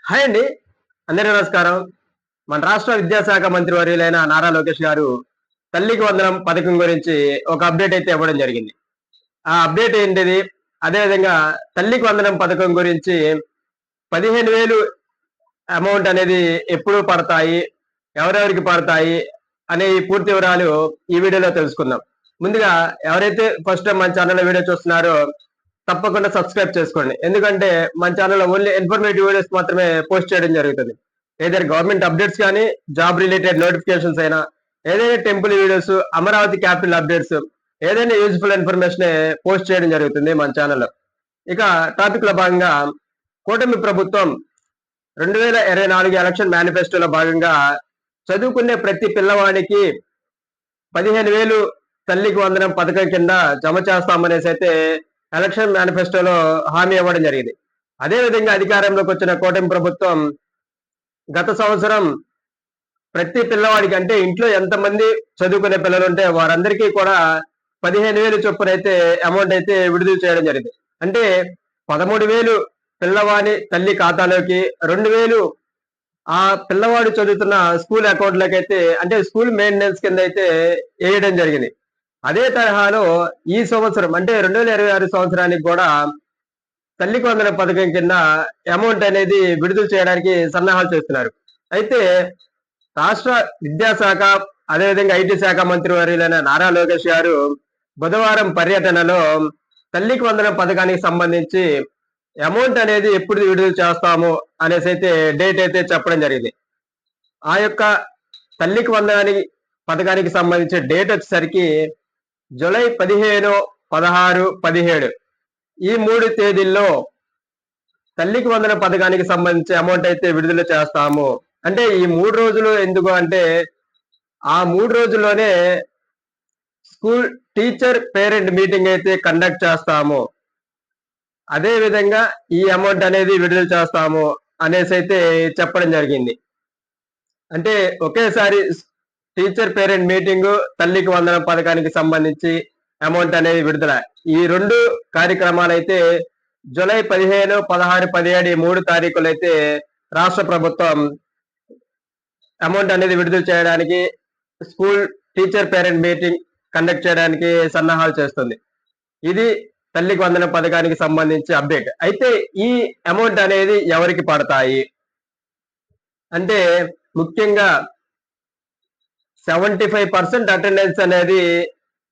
Hi అండి. అందరికీ నమస్కారం. మన రాష్ట్ర విద్యాశాఖ మంత్రి వర్యులైన నారా లోకేష్ గారు తల్లికి వందనం పథకం గురించి ఒక అప్డేట్ అయితే ఇవ్వడం జరిగింది. ఆ అప్డేట్ ఏంటిది? అదేవిధంగా తల్లికి వందనం పథకం గురించి 15,000 అమౌంట్ అనేది ఎప్పుడు పడతాయి? ఎవరెవరికి పడతాయి? అనే ఈ పూర్తి వివరాలు ఈ వీడియోలో తెలుసుకుందాం. ముందుగా ఎవరైతే ఫస్ట్ టైం మన ఛానల్‌లో వీడియో చూస్తున్నారో తప్పకుండా సబ్స్క్రైబ్ చేసుకోండి. ఎందుకంటే మన ఛానల్‌లో ఓన్లీ ఇన్ఫర్మేటివ్ వీడియోస్ మాత్రమే పోస్ట్ చేయడం జరుగుతుంది. ఏదైనా గవర్నమెంట్ అప్డేట్స్ కానీ, జాబ్ రిలేటెడ్ నోటిఫికేషన్స్ అయినా, ఏదైనా temple videos, Amaravati capital updates, ఏదైనా యూజ్‌ఫుల్ ఇన్ఫర్మేషన్ పోస్ట్ చేయడం జరుగుతుంది మన ఛానల్‌లో. ఇక టాపిక్‌లో భాగంగా కూటమి ప్రభుత్వం 2024 ఎలక్షన్ మేనిఫెస్టోలో భాగంగా చదువుకునే ప్రతి పిల్లవాడికి 15,000 తల్లికి వందనం పథకం కింద జమ చేస్తామనేసి అయితే ఎలక్షన్ మేనిఫెస్టోలో హామీ ఇవ్వడం జరిగింది. అదే విధంగా అధికారంలోకి వచ్చిన కూటమి ప్రభుత్వం గత సంవత్సరం ప్రతి పిల్లవాడికి అంటే ఇంట్లో ఎంతమంది చదువుకునే పిల్లలు ఉంటే వారందరికీ కూడా 15,000 చొప్పున అయితే అమౌంట్ అయితే విడుదల చేయడం జరిగింది. అంటే 13,000 పిల్లవాడి తల్లి ఖాతాలోకి, 2,000 ఆ పిల్లవాడు చదువుతున్న స్కూల్ అకౌంట్‌లోకి అయితే అంటే స్కూల్ మెయింటెనెన్స్ కింద అయితే ఏయడం జరిగింది. అదే తరహాలో ఈ సంవత్సరం అంటే 2026 సంవత్సరానికి కూడా తల్లికి వందనం పథకం కింద అమౌంట్ అనేది విడుదల చేయడానికి సన్నాహాలు చేస్తున్నారు. అయితే రాష్ట్ర విద్యాశాఖ అదేవిధంగా ఐటీ శాఖ మంత్రి వర్యులైన నారా లోకేష్ గారు బుధవారం పర్యటనలో తల్లికి వందనం పథకానికి సంబంధించి అమౌంట్ అనేది ఎప్పుడు విడుదల చేస్తాము అనేసి అయితే డేట్ అయితే చెప్పడం జరిగింది. ఆ యొక్క తల్లికి వందనానికి పథకానికి సంబంధించిన డేట్ వచ్చేసరికి జూలై 15, 16, 17 ఈ 3 తేదీల్లో తల్లికి వందనం పథకానికి సంబంధించి అమౌంట్ అయితే విడుదల చేస్తాము. అంటే ఈ 3 రోజులు ఎందుకు అంటే ఆ 3 రోజుల్లోనే స్కూల్ టీచర్ పేరెంట్ మీటింగ్ అయితే కండక్ట్ చేస్తాము. అదే విధంగా ఈ అమౌంట్ అనేది విడుదల చేస్తాము అనేసి అయితే చెప్పడం జరిగింది. అంటే ఒకేసారి టీచర్ పేరెంట్ మీటింగు, తల్లికి వందనం పథకానికి సంబంధించి అమౌంట్ అనేది విడుదల. ఈ 2 కార్యక్రమాలైతే జూలై 15, 16, 17 ఈ 3 తారీఖులైతే రాష్ట్ర ప్రభుత్వం అమౌంట్ అనేది విడుదల చేయడానికి school teacher parent meeting conduct చేయడానికి సన్నాహాలు చేస్తుంది. ఇది తల్లికి వందనం పథకానికి సంబంధించి అప్డేట్. అయితే ఈ అమౌంట్ అనేది ఎవరికి పడతాయి? అంటే ముఖ్యంగా 75% అటెండెన్స్ అనేది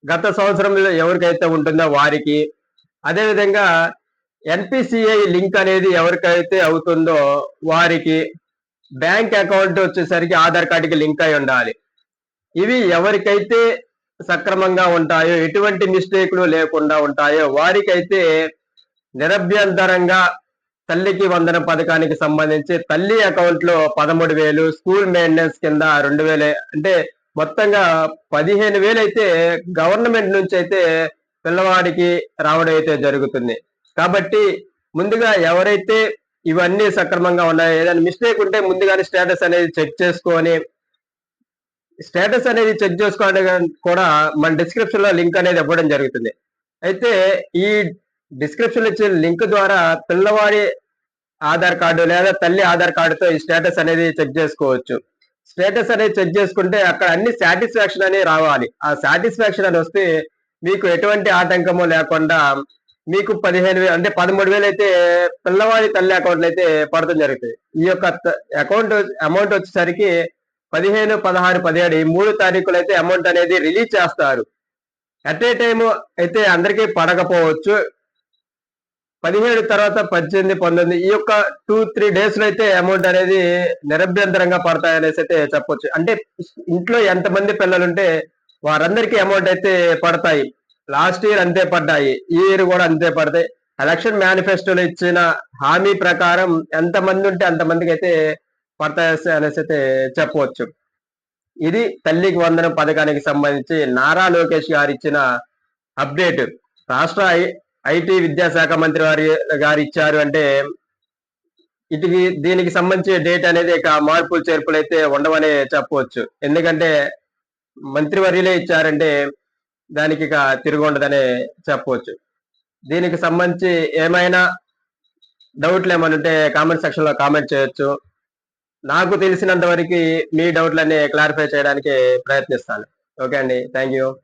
గత సంవత్సరంలో ఎవరికైతే ఉంటుందో వారికి, అదేవిధంగా ఎన్పిసిఐ లింక్ అనేది ఎవరికైతే అవుతుందో వారికి, బ్యాంక్ అకౌంట్ వచ్చేసరికి ఆధార్ కార్డుకి లింక్ అయి ఉండాలి. ఇవి ఎవరికైతే సక్రమంగా ఉంటాయో, ఎటువంటి మిస్టేక్లు లేకుండా ఉంటాయో వారికైతే నిరభ్యంతరంగా తల్లికి వందనం పథకానికి సంబంధించి తల్లి అకౌంట్ లో 13,000, స్కూల్ మెయింటెనెన్స్ కింద 2,000 అంటే మొత్తంగా 15,000 అయితే గవర్నమెంట్ నుంచి అయితే పిల్లవాడికి రావడం అయితే జరుగుతుంది. కాబట్టి ముందుగా ఎవరైతే ఇవన్నీ సక్రమంగా ఉన్నాయో, ఏదైనా మిస్టేక్ ఉంటే ముందుగానే స్టేటస్ అనేది చెక్ చేసుకోవాలి. స్టేటస్ అనేది చెక్ చేసుకోవడానికి కూడా మన డిస్క్రిప్షన్ లో లింక్ అనేది ఇవ్వడం జరుగుతుంది. అయితే ఈ డిస్క్రిప్షన్ ఇచ్చే లింక్ ద్వారా పిల్లవాడి ఆధార్ కార్డు లేదా తల్లి ఆధార్ కార్డుతో ఈ స్టేటస్ అనేది చెక్ చేసుకోవచ్చు. స్టేటస్ అనేది చెక్ చేసుకుంటే అక్కడ అన్ని సాటిస్ఫాక్షన్ అని రావాలి. ఆ సాటిస్ఫాక్షన్ అని వస్తే మీకు ఎటువంటి ఆటంకము లేకుండా మీకు 15,000 అంటే 13,000 అయితే పిల్లవాడి తల్లి అకౌంట్లు అయితే పడటం జరుగుతుంది. ఈ యొక్క అకౌంట్ అమౌంట్ వచ్చేసరికి 15, 16, 17 ఈ 3 తారీఖులు అయితే అమౌంట్ అనేది రిలీజ్ చేస్తారు. అట్ ఏ టైమ్ అయితే అందరికీ పడకపోవచ్చు. 17 తర్వాత 18, 19 ఈ యొక్క 2-3 డేస్ లో అయితే అమౌంట్ అనేది నిరభ్యంతరంగా పడతాయనేసి అయితే చెప్పొచ్చు. అంటే ఇంట్లో ఎంతమంది పిల్లలుంటే వారందరికీ అమౌంట్ అయితే పడతాయి. లాస్ట్ ఇయర్ అంతే పడ్డాయి, ఈ ఇయర్ కూడా అంతే పడతాయి. ఎలక్షన్ మేనిఫెస్టోలో ఇచ్చిన హామీ ప్రకారం ఎంతమంది ఉంటే అంతమందికి అయితే పడతాయి అనేసి అయితే చెప్పవచ్చు. ఇది తల్లికి వందనం పథకానికి సంబంధించి నారా లోకేష్ గారు ఇచ్చిన అప్డేట్. రాష్ట్ర ఐటీ విద్యాశాఖ మంత్రి గారు ఇచ్చారు అంటే దీనికి సంబంధించి డేట్ అనేది ఇక మార్పులు చేర్పులు అయితే ఉండవని చెప్పవచ్చు. ఎందుకంటే మంత్రివర్యులే ఇచ్చారంటే దానికి ఇక తిరుగు ఉండదనే చెప్పవచ్చు. దీనికి సంబంధించి ఏమైనా డౌట్లు ఏమైనా ఉంటే కామెంట్ సెక్షన్ లో కామెంట్ చేయొచ్చు. నాకు తెలిసినంత వరకు మీ డౌట్లన్నీ క్లారిఫై చేయడానికి ప్రయత్నిస్తాను. ఓకే అండి. Thank you.